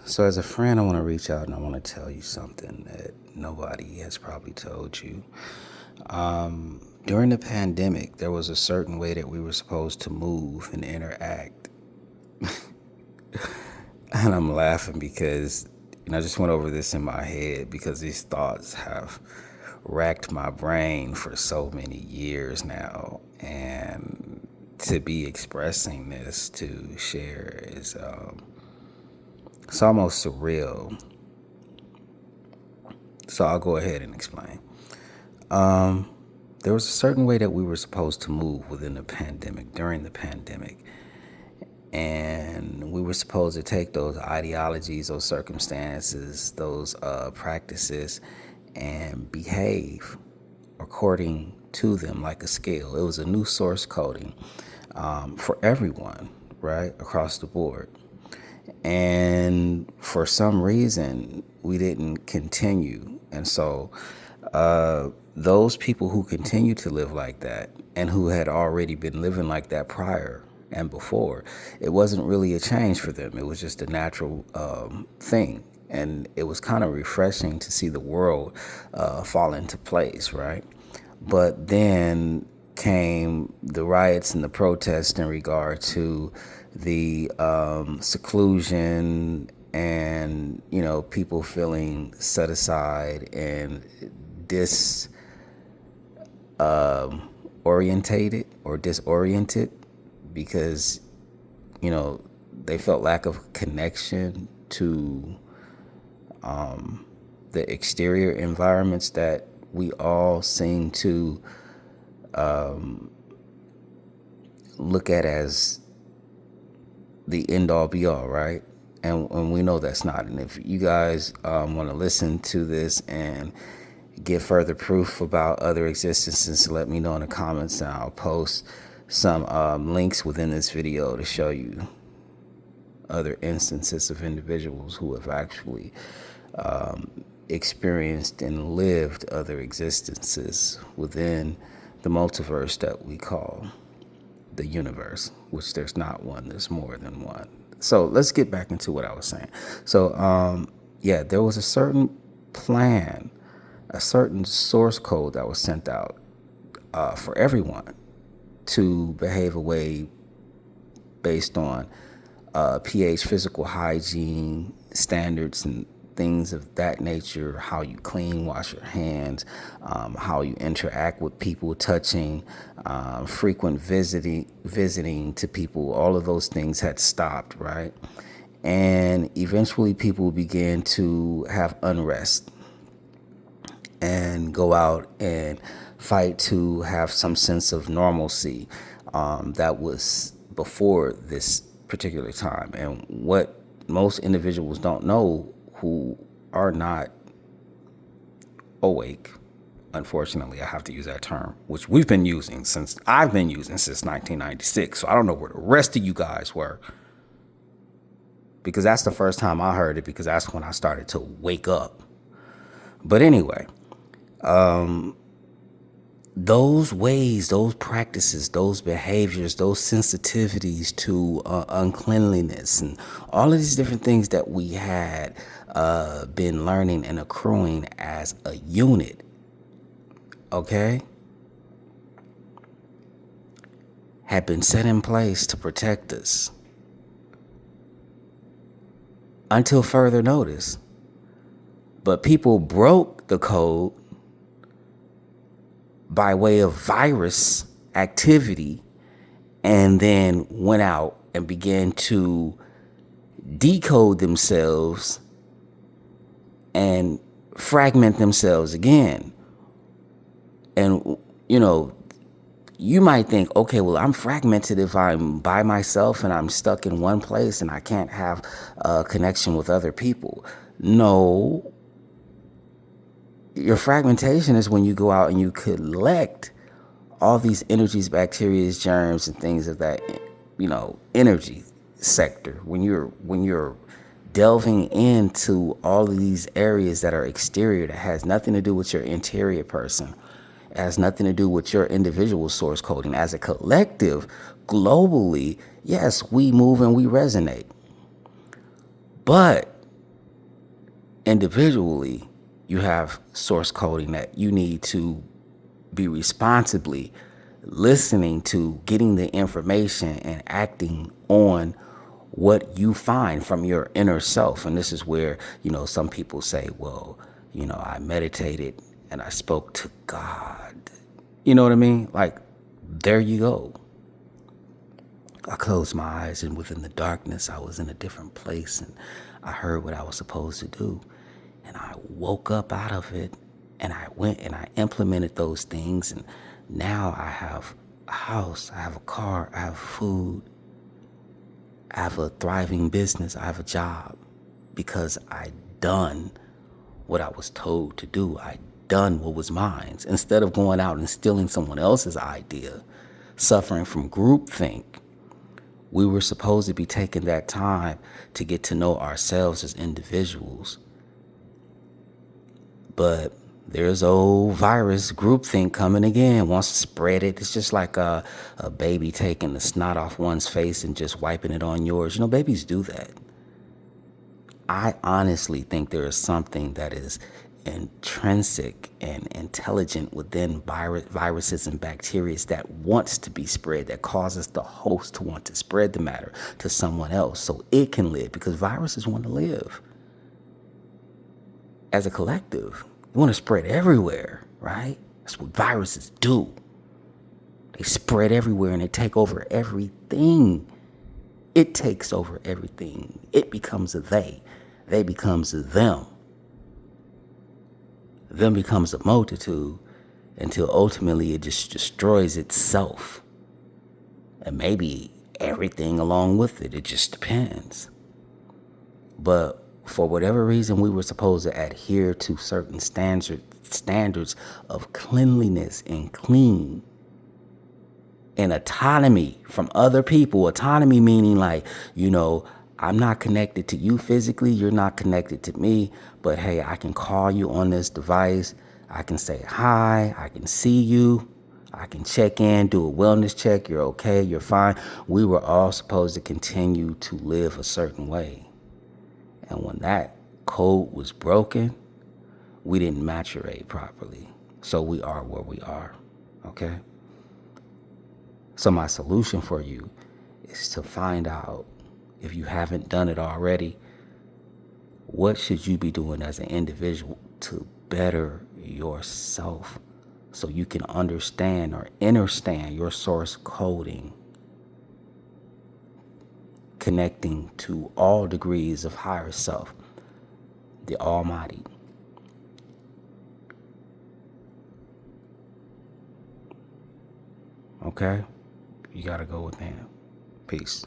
So, as a friend, I want to reach out and I want to tell you something that nobody has probably told you. During the pandemic, there was a certain way that we were supposed to move and interact. And I'm laughing because, I just went over this in my head because these thoughts have racked my brain for so many years now. And to be expressing this to share is, it's almost surreal. So I'll go ahead and explain. There was a certain way that we were supposed to move within the pandemic, during the pandemic. And we were supposed to take those ideologies, those circumstances, those practices, and behave according to them like a scale. It was a new source coding for everyone, right, across the board. And for some reason, we didn't continue. And so those people who continue to live like that and who had already been living like that prior and before, it wasn't really a change for them. It was just a natural thing. And it was kind of refreshing to see the world fall into place, right? But then came the riots and the protests in regard to the seclusion and, people feeling set aside and disorientated or disoriented because, they felt lack of connection to the exterior environments that we all seem to look at as the end all be all, right? And we know that's not. And if you guys want to listen to this and get further proof about other existences, let me know in the comments, and I'll post some links within this video to show you other instances of individuals who have actually experienced and lived other existences within the multiverse that we call the universe, which there's not one, there's more than one. So let's get back into what I was saying. So, there was a certain plan, a certain source code that was sent out for everyone to behave a way based on pH, physical hygiene standards, and things of that nature, how you clean, wash your hands, how you interact with people, touching, frequent visiting to people. All of those things had stopped, right? And eventually people began to have unrest and go out and fight to have some sense of normalcy that was before this particular time. And what most individuals don't know who are not awake, unfortunately, I have to use that term, which I've been using since 1996. So I don't know where the rest of you guys were, because that's the first time I heard it, because that's when I started to wake up. But anyway, those ways, those practices, those behaviors, those sensitivities to uncleanliness, and all of these different things that we had been learning and accruing as a unit, okay, had been set in place to protect us until further notice. But people broke the code by way of virus activity, and then went out and began to decode themselves and fragment themselves again. And, you might think, okay, well, I'm fragmented if I'm by myself and I'm stuck in one place and I can't have a connection with other people. No. Your fragmentation is when you go out and you collect all these energies, bacteria, germs, and things of that, energy sector. When you're delving into all of these areas that are exterior, that has nothing to do with your interior person, it has nothing to do with your individual source coding. As a collective, globally, yes, we move and we resonate. But individually, you have source coding that you need to be responsibly listening to, getting the information and acting on what you find from your inner self. And this is where, some people say, well, I meditated and I spoke to God. You know what I mean? Like, there you go. I closed my eyes, and within the darkness, I was in a different place, and I heard what I was supposed to do. And I woke up out of it, and I went and I implemented those things. And now I have a house, I have a car, I have food, I have a thriving business, I have a job, because I done what I was told to do. I done what was mine. Instead of going out and stealing someone else's idea, suffering from groupthink, we were supposed to be taking that time to get to know ourselves as individuals. But there's old virus groupthink coming again, wants to spread it. It's just like a baby taking the snot off one's face and just wiping it on yours. Babies do that. I honestly think there is something that is intrinsic and intelligent within viruses and bacteria that wants to be spread, that causes the host to want to spread the matter to someone else so it can live, because viruses want to live as a collective. They want to spread everywhere, right? That's what viruses do. They spread everywhere and they take over everything. It takes over everything. It becomes a they. They becomes a them. Them becomes a multitude until ultimately it just destroys itself. And maybe everything along with it. It just depends. But for whatever reason, we were supposed to adhere to certain standards of cleanliness and clean and autonomy from other people. Autonomy meaning like, I'm not connected to you physically. You're not connected to me. But hey, I can call you on this device. I can say hi. I can see you. I can check in, do a wellness check. You're okay. You're fine. We were all supposed to continue to live a certain way. And when that code was broken, we didn't maturate properly. So we are where we are. Okay? So my solution for you is to find out, if you haven't done it already, what should you be doing as an individual to better yourself so you can understand or understand your source coding, connecting to all degrees of higher self, the Almighty. Okay? You got to go with him. Peace.